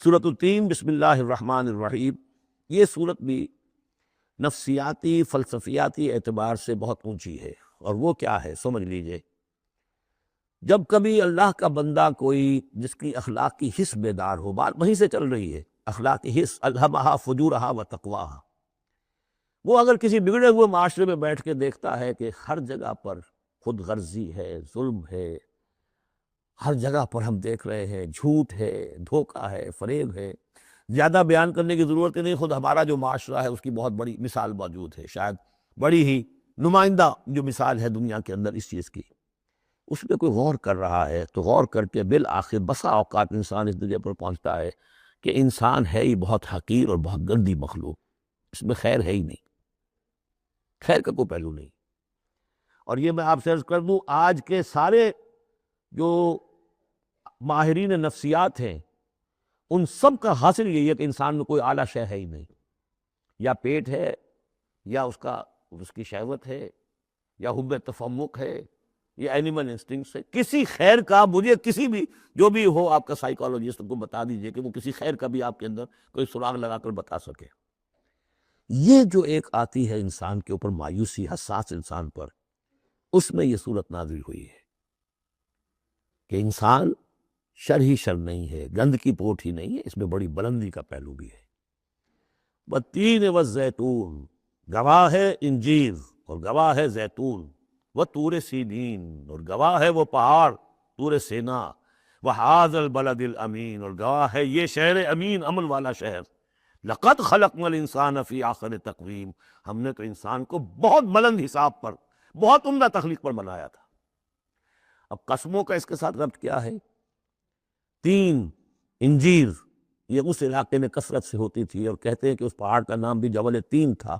سورۃ التین بسم اللہ الرحمن الرحیم، یہ صورت بھی نفسیاتی فلسفیاتی اعتبار سے بہت اونچی ہے، اور وہ کیا ہے سمجھ لیجئے۔ جب کبھی اللہ کا بندہ کوئی جس کی اخلاقی حس بیدار ہو، بات وہیں سے چل رہی ہے، اخلاقی حس الہمہا فجورہا و تقواہا، وہ اگر کسی بگڑے ہوئے معاشرے میں بیٹھ کے دیکھتا ہے کہ ہر جگہ پر خود غرضی ہے، ظلم ہے، ہر جگہ پر ہم دیکھ رہے ہیں جھوٹ ہے، دھوکہ ہے، فریب ہے، زیادہ بیان کرنے کی ضرورت ہی نہیں، خود ہمارا جو معاشرہ ہے اس کی بہت بڑی مثال موجود ہے، شاید بڑی ہی نمائندہ جو مثال ہے دنیا کے اندر اس چیز کی۔ اس پہ کوئی غور کر رہا ہے تو غور کر کے بالآخر بسا اوقات انسان اس درجے پر پہنچتا ہے کہ انسان ہے ہی بہت حقیر اور بہت گندی مخلوق، اس میں خیر ہے ہی نہیں، خیر کا کوئی پہلو نہیں۔ اور یہ میں آپ سے عرض کر دوں، آج کے سارے جو ماہرین نفسیات ہیں ان سب کا حاصل یہی ہے کہ انسان میں کوئی اعلیٰ شے ہے ہی نہیں، یا پیٹ ہے، یا اس کی شہوت ہے، یا حب تفمق ہے، یا اینیمل انسٹنکٹس ہے۔ کسی خیر کا مجھے کسی بھی جو بھی ہو آپ کا سائیکالوجسٹ کو بتا دیجئے کہ وہ کسی خیر کا بھی آپ کے اندر کوئی سراغ لگا کر بتا سکے۔ یہ جو ایک آتی ہے انسان کے اوپر مایوسی، حساس انسان پر، اس میں یہ صورت نازل ہوئی ہے کہ انسان شر ہی شر نہیں ہے، گند کی پوٹ ہی نہیں ہے، اس میں بڑی بلندی کا پہلو بھی ہے۔ والتین والزیتون، گواہ ہے انجیر اور گواہ ہے زیتون، وطور سینین، اور گواہ ہے وہ پہاڑ طور سینا، وہذا البلد الامین، اور گواہ ہے یہ شہر امین، عمل والا شہر۔ لقد خلقنا الانسان فی احسن تقویم، ہم نے تو انسان کو بہت بلند حساب پر، بہت عمدہ تخلیق پر بنایا تھا۔ اب قسموں کا اس کے ساتھ ربط کیا ہے؟ تین، انجیر، یہ اس علاقے میں کثرت سے ہوتی تھی، اور کہتے ہیں کہ اس پہاڑ کا نام بھی جبل تین تھا،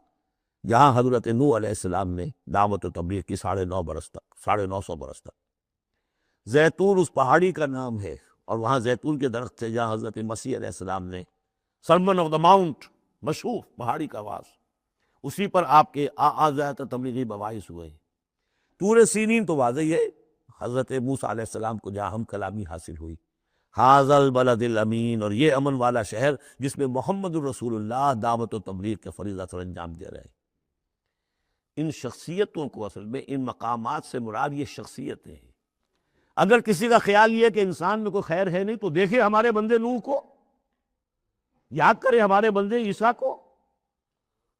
جہاں حضرت نوح علیہ السلام نے دعوت و تبلیغ کی 950 برس تک۔ زیتون اس پہاڑی کا نام ہے، اور وہاں زیتون کے درخت تھے جہاں حضرت مسیح علیہ السلام نے سرمن آف دا ماؤنٹ، مشہور پہاڑی کا آواز، اسی پر آپ کے آزاد تبلیغی مباحث ہوئے ہیں۔ طور سینین تو واضح ہے، حضرت موسیٰ علیہ السلام کو جہاں ہم کلامی حاصل ہوئی۔ ھذا البلد الامین، اور یہ امن والا شہر جس میں محمد الرسول اللہ دعوت و تبلیغ کے فریضہ سر انجام دے رہے ہیں۔ ان شخصیتوں کو، اصل میں ان مقامات سے مراد یہ شخصیتیں ہیں۔ اگر کسی کا خیال یہ ہے کہ انسان میں کوئی خیر ہے نہیں، تو دیکھیں ہمارے بندے نوح کو، یاد کریں ہمارے بندے عیسیٰ کو،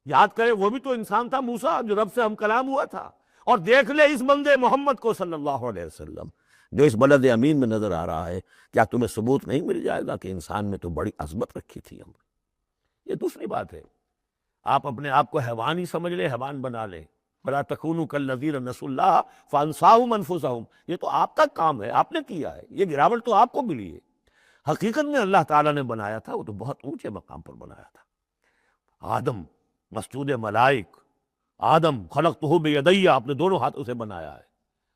یاد کریں وہ بھی تو انسان تھا، موسیٰ جو رب سے ہم کلام ہوا تھا، اور دیکھ لیں اس بندے محمد کو صلی اللہ علیہ وسلم جو اس بلد امین میں نظر آ رہا ہے۔ کیا تمہیں ثبوت نہیں مل جائے گا کہ انسان میں تو بڑی عظمت رکھی تھی ہم؟ یہ دوسری بات ہے، آپ اپنے آپ کو حیوان ہی سمجھ لیں، حیوان بنا لیں۔ وَلَا تَكُونُوا كَالَّذِينَ نَسُوا اللَّهَ فَأَنسَاهُمْ أَنفُسَهُمْ، یہ تو آپ کا کام ہے، آپ نے کیا ہے، یہ گراوٹ تو آپ کو ملی ہے۔ حقیقت میں اللہ تعالیٰ نے بنایا تھا، وہ تو بہت اونچے مقام پر بنایا تھا۔ آدم مسجود ملائک، آدم خلقتہ بیدی، آپ نے دونوں ہاتھوں سے بنایا ہے۔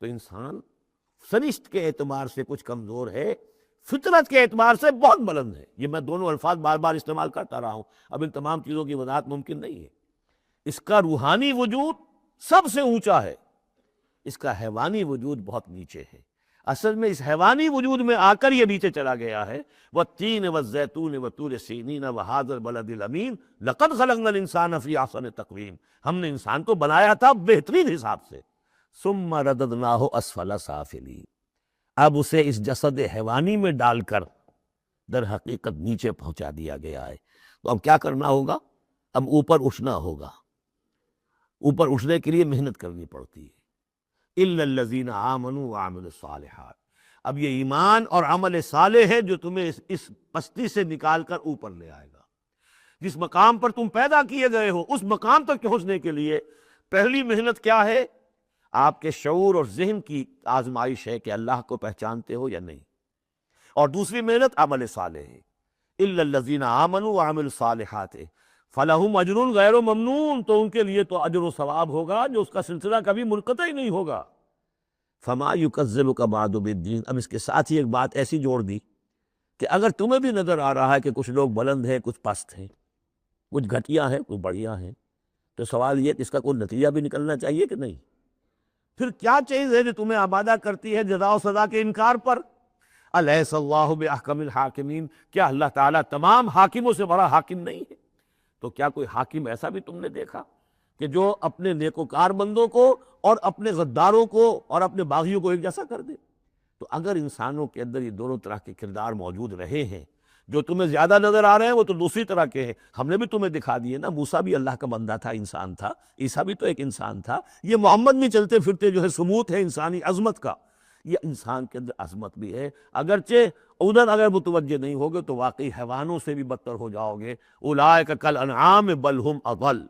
تو انسان سرشت کے اعتبار سے کچھ کمزور ہے، فطرت کے اعتبار سے بہت بلند ہے۔ یہ میں دونوں الفاظ بار بار استعمال کرتا رہا ہوں، اب ان تمام چیزوں کی وضاحت ممکن نہیں ہے۔ اس کا روحانی وجود سب سے اونچا ہے، اس کا حیوانی وجود بہت نیچے ہے۔ اصل میں اس حیوانی وجود میں آ کر یہ نیچے چلا گیا ہے۔ والتین والزیتون وطور سینین وھذا البلد الامین لقد خلقنا الانسان فی احسن تقویم، ہم نے انسان کو بنایا تھا بہترین حساب سے۔ ثم رددناہ اسفل سافلین، اب اسے اس جسد حیوانی میں ڈال کر در حقیقت نیچے پہنچا دیا گیا ہے۔ تو اب کیا کرنا ہوگا؟ اب اوپر اٹھنا ہوگا۔ اوپر اٹھنے کے لیے محنت کرنی پڑتی ہے۔ الا الذین آمنوا وعملوا الصالحات، اب یہ ایمان اور عمل صالح ہے جو تمہیں اس پستی سے نکال کر اوپر لے آئے گا۔ جس مقام پر تم پیدا کیے گئے ہو اس مقام تک پہنچنے کے لیے پہلی محنت کیا ہے؟ آپ کے شعور اور ذہن کی آزمائش ہے کہ اللہ کو پہچانتے ہو یا نہیں، اور دوسری محنت عمل صالح ہے۔ الا الذین آمنوا وعملوا الصالحات فلہم اجر غیر ممنون، تو ان کے لیے تو اجر و ثواب ہوگا جو اس کا سلسلہ کبھی منقطع ہی نہیں ہوگا۔ فما یکذبک بعد بالدین، اب اس کے ساتھ ہی ایک بات ایسی جوڑ دی کہ اگر تمہیں بھی نظر آ رہا ہے کہ کچھ لوگ بلند ہیں، کچھ پست ہیں، کچھ گھٹیا ہیں، کچھ بڑھیا ہیں، تو سوال یہ کہ اس کا کوئی نتیجہ بھی نکلنا چاہیے کہ نہیں؟ پھر کیا چیز ہے جو تمہیں آمادہ کرتی ہے جزا و سزا کے انکار پر؟ الیس اللہ باحکم الحاکمین، کیا اللہ تعالیٰ تمام حاکموں سے بڑا حاکم نہیں ہے؟ تو کیا کوئی حاکم ایسا بھی تم نے دیکھا کہ جو اپنے نیکوکار بندوں کو اور اپنے غداروں کو اور اپنے باغیوں کو ایک جیسا کر دے؟ تو اگر انسانوں کے اندر یہ دونوں طرح کے کردار موجود رہے ہیں، جو تمہیں زیادہ نظر آ رہے ہیں وہ تو دوسری طرح کے ہیں، ہم نے بھی تمہیں دکھا دیے نا، موسیٰ بھی اللہ کا بندہ تھا، انسان تھا، عیسیٰ بھی تو ایک انسان تھا، یہ محمد بھی چلتے پھرتے جو ہے ثبوت ہے انسانی عظمت کا، یہ انسان کے اندر عظمت بھی ہے۔ اگرچہ ادھر اگر متوجہ نہیں ہوگے تو واقعی حیوانوں سے بھی بدتر ہو جاؤ گے، اولئک کالانعام بل ہم اضل۔